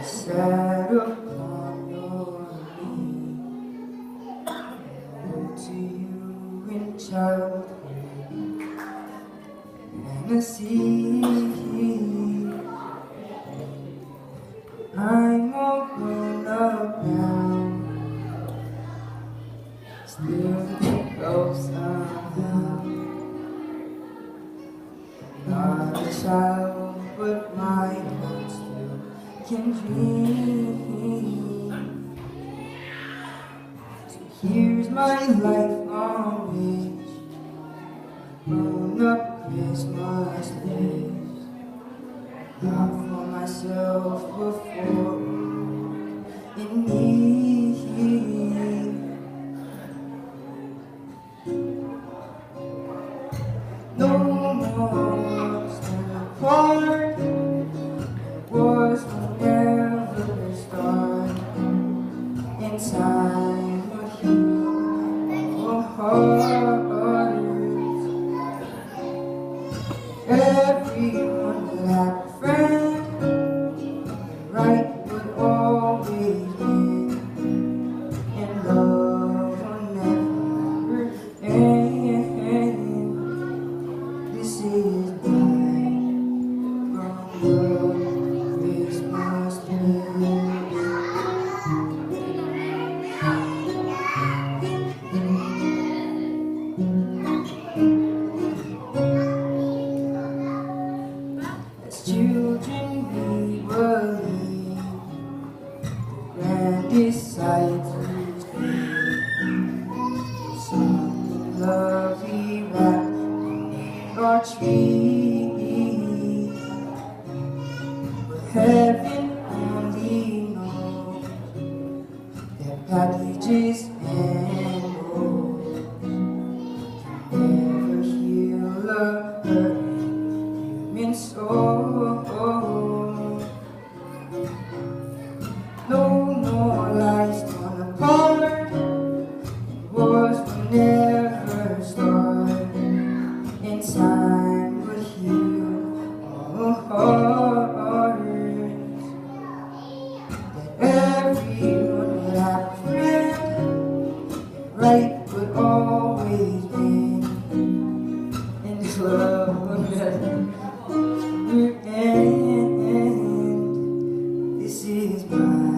sat upon your knee, wrote to you in childhood, fantasy. I'm all grown up now, still think of somehow. Not a child, but my heart still can dream. So here's my life on which grown-up Christmas lives. Not for myself, but for in me. No more stand apart. It was never the start. In time, we'll heal our hearts. Everyone will have a friend. Right would always win, and love will never end. This is my grown-up Christmas dream. As children we believe the grandest sight is something lovely wrapped in our tree. But heaven only knows that packages and rolls can never heal a hurting human soul. No more lights torn apart. Wars will never start. In time will heal all hearts. That everyone will have a friend. Right would always win, and love will never end. This is my